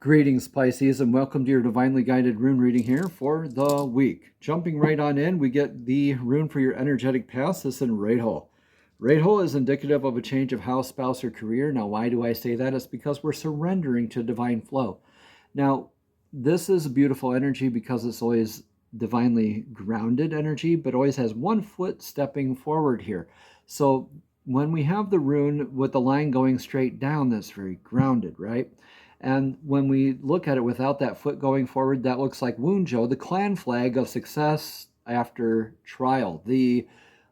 Greetings, Pisces, and welcome to your divinely guided rune reading here for the week. Jumping right on in, we get the rune for your energetic path. This is in Rehole. Rehole is indicative of a change of house, spouse, or career. Now, why do I say that? It's because we're surrendering to divine flow. Now, this is a beautiful energy because it's always divinely grounded energy, but always has one foot stepping forward here. So when we have the rune with the line going straight down, that's very grounded, right? And when we look at it without that foot going forward, that looks like Wunjo, the clan flag of success after trial, the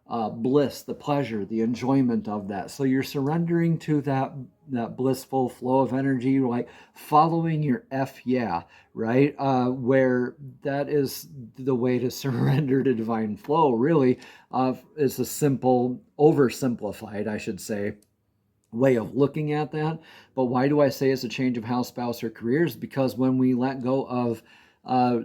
bliss, the pleasure, the enjoyment of that. So you're surrendering to that blissful flow of energy, like following your yeah, right? Where that is the way to surrender to divine flow, really. It's a simple, oversimplified, I should say, way of looking at that. But why do I say it's a change of house, spouse, or careers? Because when we let go of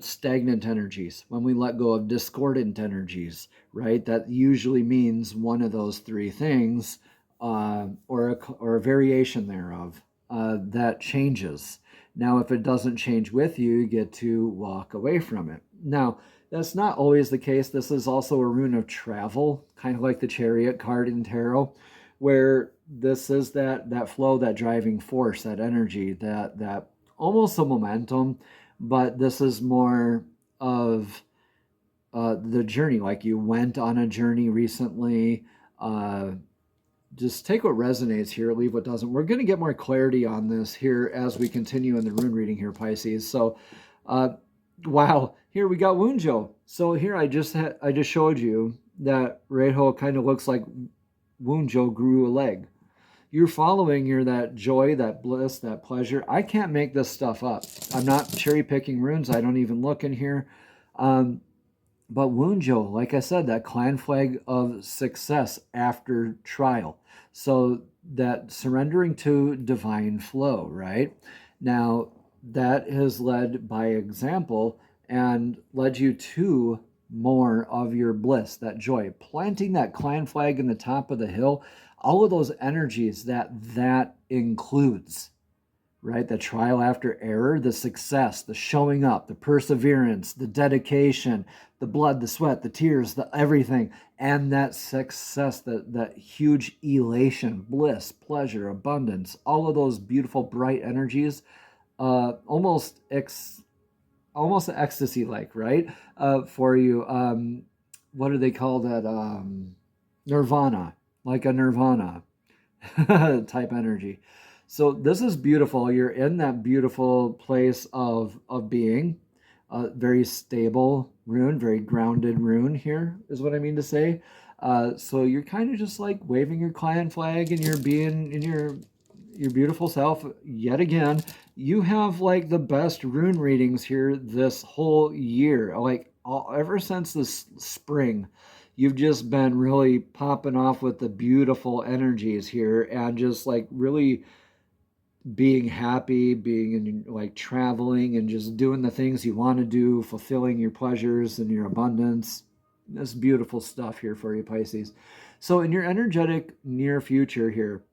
stagnant energies, when we let go of discordant energies, right, that usually means one of those three things, or a variation thereof, that changes. Now, if it doesn't change with you, you get to walk away from it. Now, that's not always the case. This is also a rune of travel, kind of like the Chariot card in tarot, where this is that flow, that driving force, that energy, that almost a momentum, but this is more of the journey, like you went on a journey recently. Just take what resonates here, leave what doesn't. We're going to get more clarity on this here as we continue in the rune reading here, Pisces. So, wow, here we got Wunjo. So here I just showed you that Reiho kind of looks like Wunjo grew a leg. You're following that joy, that bliss, that pleasure. I can't make this stuff up. I'm not cherry picking runes. I don't even look in here. But Wunjo, like I said, that clan flag of success after trial. So that surrendering to divine flow, right? Now, that has led by example and led you to more of your bliss, that joy. Planting that clan flag in the top of the hill, all of those energies that includes, right? The trial after error, the success, the showing up, the perseverance, the dedication, the blood, the sweat, the tears, the everything, and that success, that huge elation, bliss, pleasure, abundance, all of those beautiful, bright energies, almost ecstasy-like, right? For you, what do they call that? Nirvana, like a nirvana type energy. So this is beautiful. You're in that beautiful place of being. Very stable rune, very grounded rune here is what I mean to say. So you're kind of just like waving your clan flag and you're being in your beautiful self yet again. You have like the best rune readings here this whole year. Like ever since this spring, you've just been really popping off with the beautiful energies here and just like really being happy, being in, like traveling and just doing the things you want to do, fulfilling your pleasures and your abundance. That's beautiful stuff here for you, Pisces. So in your energetic near future here,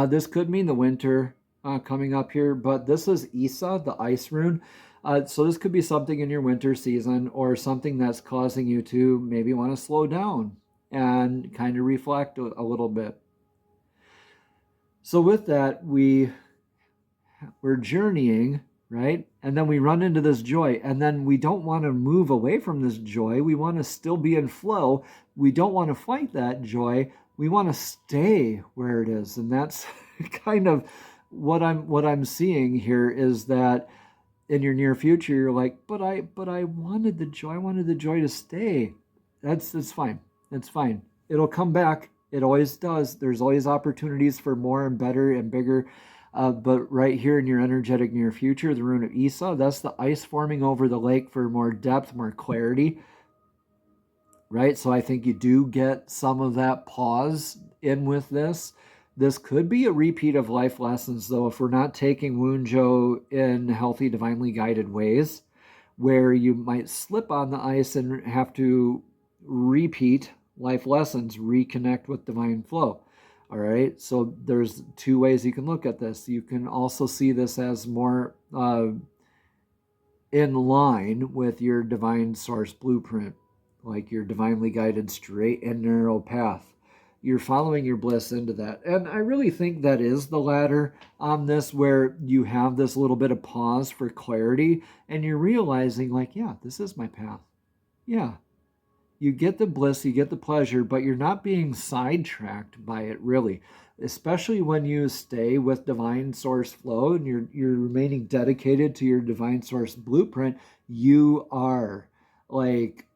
this could mean the winter coming up here, but this is Isa, the ice rune. So this could be something in your winter season or something that's causing you to maybe want to slow down and kind of reflect a little bit. So with that, we're journeying, right? And then we run into this joy, and then we don't want to move away from this joy. We want to still be in flow. We don't want to fight that joy. We want to stay where it is. And that's kind of what I'm seeing here is that in your near future, you're like, but I wanted the joy. I wanted the joy to stay. That's fine. It's fine. It'll come back. It always does. There's always opportunities for more and better and bigger. But right here in your energetic near future, the rune of Isa, that's the ice forming over the lake for more depth, more clarity. Right? So I think you do get some of that pause in with this. This could be a repeat of life lessons, though, if we're not taking Wunjo in healthy, divinely guided ways, where you might slip on the ice and have to repeat life lessons, reconnect with divine flow. All right, so there's two ways you can look at this. You can also see this as more in line with your divine source blueprint, like your divinely guided straight and narrow path. You're following your bliss into that. And I really think that is the latter on this, where you have this little bit of pause for clarity and you're realizing, like, yeah, this is my path. Yeah. You get the bliss, you get the pleasure, but you're not being sidetracked by it, really. Especially when you stay with divine source flow and you're remaining dedicated to your divine source blueprint, you are like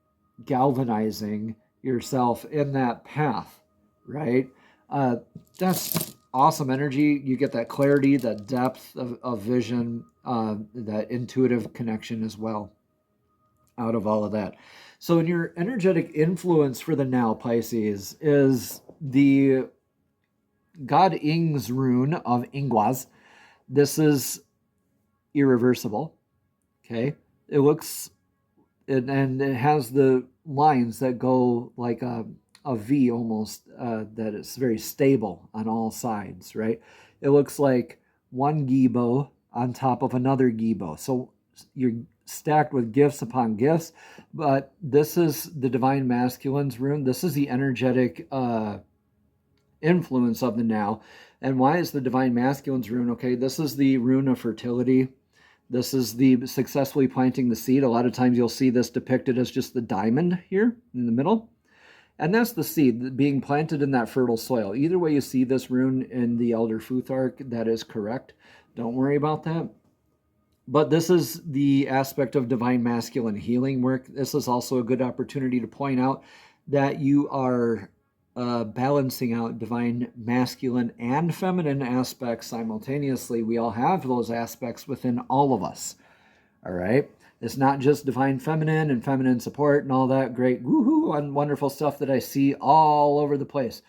galvanizing yourself in that path, right? That's awesome energy. You get that clarity, that depth of vision, that intuitive connection as well out of all of that. So in your energetic influence for the now, Pisces, is the God Ing's rune of Ingwas. This is irreversible. Okay. It looks, and it has the lines that go like a V almost, that is very stable on all sides, right? It looks like one Gibo on top of another Gibo. So you're stacked with gifts upon gifts, but this is the divine masculine's rune. This is the energetic influence of the now. And why is the divine masculine's rune? Okay, this is the rune of fertility. This is the successfully planting the seed. A lot of times you'll see this depicted as just the diamond here in the middle. And that's the seed being planted in that fertile soil. Either way you see this rune in the Elder Futhark, that is correct. Don't worry about that. But this is the aspect of divine masculine healing work. This is also a good opportunity to point out that you are balancing out divine masculine and feminine aspects simultaneously. We all have those aspects within all of us. All right. It's not just divine feminine and feminine support and all that great woohoo and wonderful stuff that I see all over the place.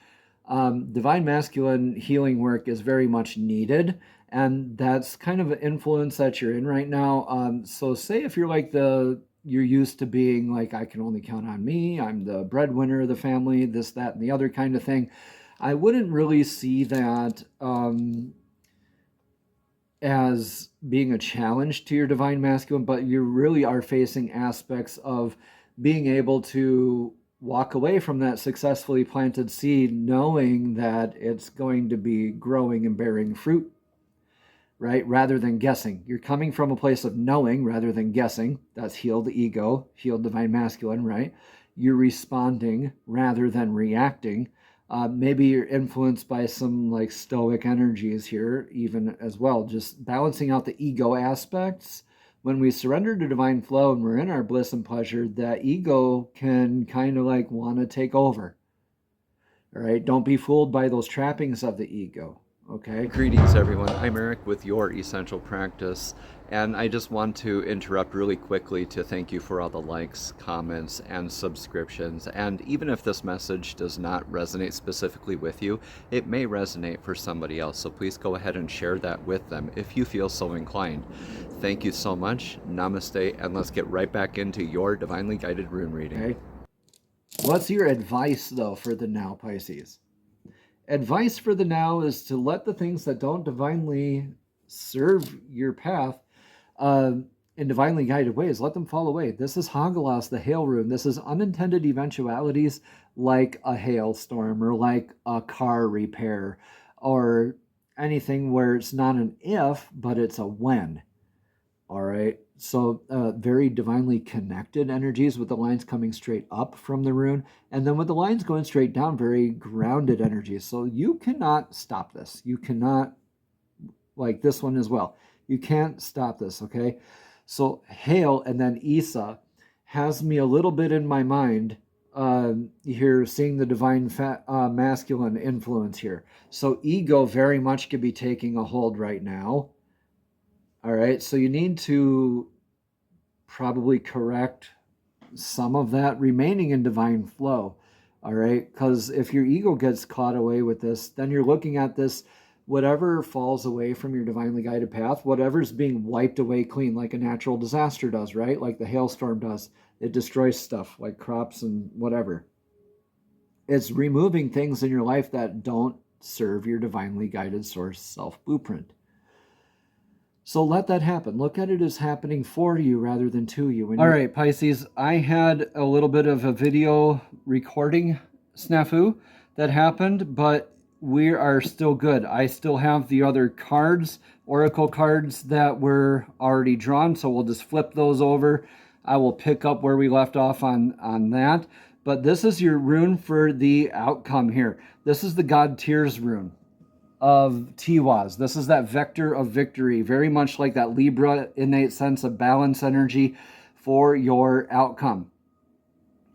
Divine masculine healing work is very much needed, and that's kind of an influence that you're in right now. So say if you're like you're used to being like, I can only count on me, I'm the breadwinner of the family, this, that, and the other kind of thing, I wouldn't really see that as being a challenge to your divine masculine, but you really are facing aspects of being able to walk away from that successfully planted seed, knowing that it's going to be growing and bearing fruit, right? Rather than guessing. You're coming from a place of knowing rather than guessing. That's healed ego, healed divine masculine, right? You're responding rather than reacting. Maybe you're influenced by some like stoic energies here even as well, just balancing out the ego aspects. When we surrender to divine flow and we're in our bliss and pleasure, that ego can kind of like want to take over. All right, don't be fooled by those trappings of the ego. Okay. Greetings, everyone. I'm Eric with Your Essential Practice, and I just want to interrupt really quickly to thank you for all the likes, comments, and subscriptions. And even if this message does not resonate specifically with you, it may resonate for somebody else. So please go ahead and share that with them if you feel so inclined. Thank you so much. Namaste, and let's get right back into your divinely guided rune reading. Okay. What's your advice, though, for the now, Pisces? Advice for the now is to let the things that don't divinely serve your path in divinely guided ways, let them fall away. This is Hagalas, the hail rune. This is unintended eventualities like a hailstorm or like a car repair or anything where it's not an if, but it's a when. All right. So very divinely connected energies with the lines coming straight up from the rune. And then with the lines going straight down, very grounded energies. So you cannot stop this. You cannot, like this one as well. You can't stop this, okay? So hail and then Isa has me a little bit in my mind here, seeing the divine masculine influence here. So ego very much could be taking a hold right now. All right, so you need to probably correct some of that, remaining in divine flow. All right, because if your ego gets caught away with this, then you're looking at this, whatever falls away from your divinely guided path, whatever's being wiped away clean, like a natural disaster does, right? Like the hailstorm does. It destroys stuff like crops and whatever. It's removing things in your life that don't serve your divinely guided source self blueprint. So let that happen. Look at it as happening for you rather than to you. All right, Pisces, I had a little bit of a video recording snafu that happened, but we are still good. I still have the other cards, oracle cards that were already drawn, so we'll just flip those over. I will pick up where we left off on that. But this is your rune for the outcome here. This is the God Tears rune of Tiwaz. This is that vector of victory, very much like that Libra innate sense of balance energy for your outcome.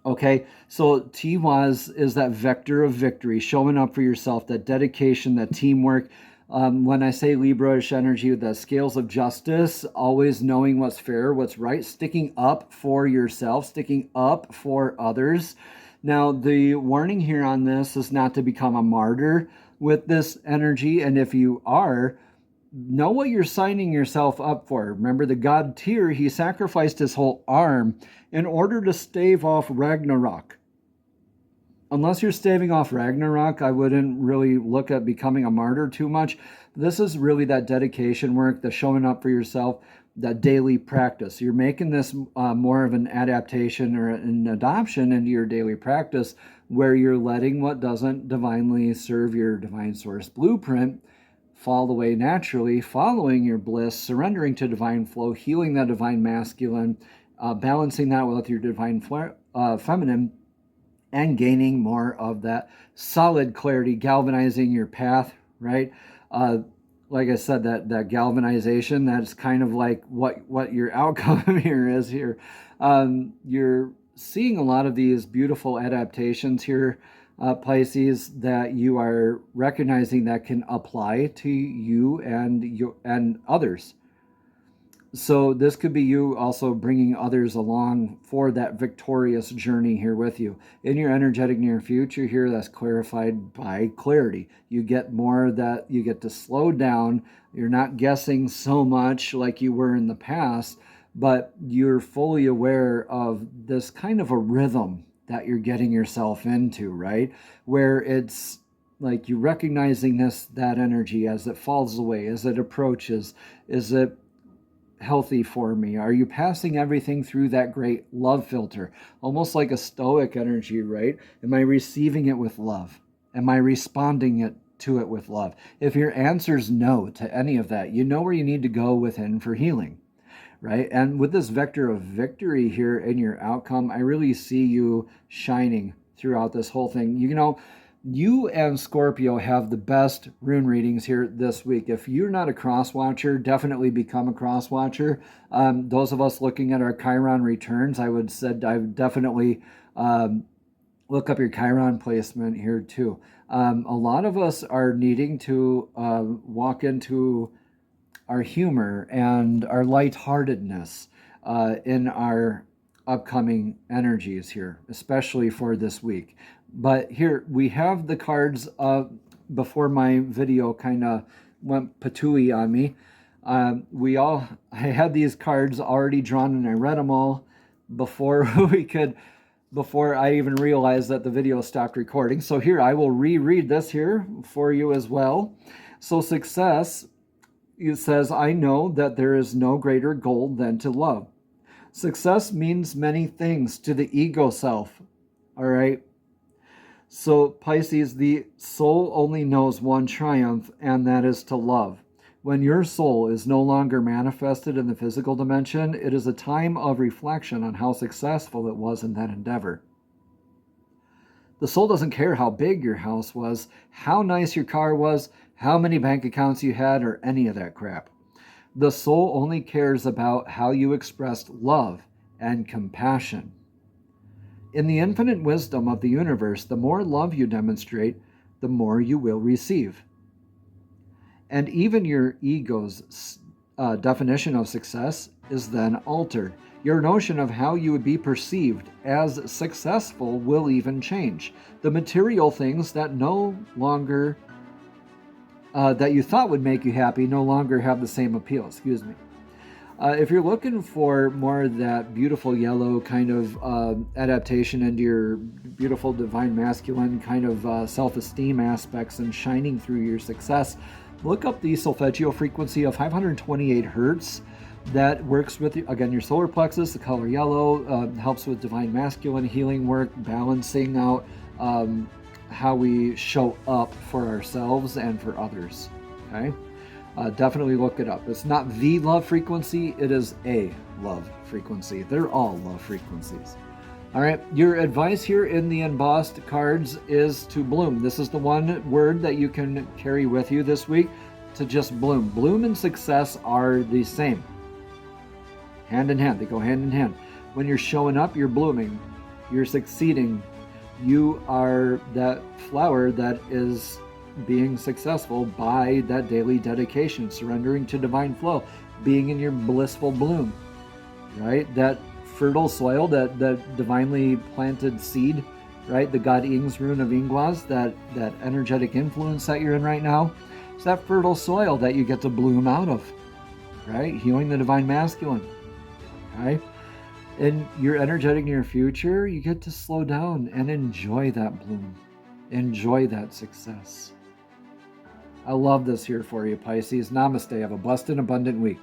Okay, so Tiwaz is that vector of victory, showing up for yourself, that dedication, that teamwork. When I say Libra-ish energy, the scales of justice, always knowing what's fair, what's right, sticking up for yourself, sticking up for others. Now, the warning here on this is not to become a martyr with this energy, and if you are, know what you're signing yourself up for. Remember the god Tyr, he sacrificed his whole arm in order to stave off Ragnarok. Unless you're staving off Ragnarok, I wouldn't really look at becoming a martyr too much. This is really that dedication work, the showing up for yourself, that daily practice. You're making this more of an adaptation or an adoption into your daily practice, where you're letting what doesn't divinely serve your divine source blueprint fall away naturally, following your bliss, surrendering to divine flow, healing that divine masculine, balancing that with your divine feminine, and gaining more of that solid clarity, galvanizing your path, right? Like I said, that galvanization, that's kind of like what your outcome here is here. You're seeing a lot of these beautiful adaptations here, Pisces, that you are recognizing that can apply to you and others. So this could be you also bringing others along for that victorious journey here with you. In your energetic near future here, that's clarified by clarity. You get more that you get to slow down. You're not guessing so much like you were in the past, but you're fully aware of this kind of a rhythm that you're getting yourself into, right? Where it's like you're recognizing that energy as it falls away, as it approaches. Is it healthy for me? Are you passing everything through that great love filter? Almost like a stoic energy, right? Am I receiving it with love? Am I responding to it with love? If your answer's no to any of that, you know where you need to go within for healing, right? And with this vector of victory here in your outcome, I really see you shining throughout this whole thing. You know, you and Scorpio have the best rune readings here this week. If you're not a cross watcher, definitely become a cross watcher. Those of us looking at our Chiron returns, I would definitely look up your Chiron placement here too. A lot of us are needing to walk into our humor and our lightheartedness in our upcoming energies here, especially for this week. But here we have the cards before my video kind of went patooey on me. I had these cards already drawn and I read them all before before I even realized that the video stopped recording. So here, I will reread this here for you as well. So success, it says, I know that there is no greater goal than to love. Success means many things to the ego self, all right? So Pisces, the soul only knows one triumph, and that is to love. When your soul is no longer manifested in the physical dimension, it is a time of reflection on how successful it was in that endeavor. The soul doesn't care how big your house was, how nice your car was, how many bank accounts you had, or any of that crap. The soul only cares about how you expressed love and compassion. In the infinite wisdom of the universe, the more love you demonstrate, the more you will receive. And even your ego's definition of success is then altered. Your notion of how you would be perceived as successful will even change. The material things that no longer that you thought would make you happy no longer have the same appeal. If you're looking for more of that beautiful yellow kind of adaptation into your beautiful divine masculine kind of self-esteem aspects and shining through your success, look up the solfeggio frequency of 528 hertz. That works with, again, your solar plexus. The color yellow helps with divine masculine healing work, balancing out how we show up for ourselves and for others. Okay, definitely look it up. It's not the love frequency, it is a love frequency. They're all love frequencies. All right, your advice here in the embossed cards is to bloom. This is the one word that you can carry with you this week, to just bloom. Bloom and success are the same. Hand in hand, they go hand in hand. When you're showing up, you're blooming, you're succeeding. You are that flower that is being successful by that daily dedication, surrendering to divine flow, being in your blissful bloom, right? That fertile soil, that divinely planted seed, right? The God Ing's rune of Ingwas, that energetic influence that you're in right now. It's that fertile soil that you get to bloom out of, right? Healing the divine masculine. Okay? And you're energetic in your future, you get to slow down and enjoy that bloom. Enjoy that success. I love this here for you, Pisces. Namaste. Have a blessed and abundant week.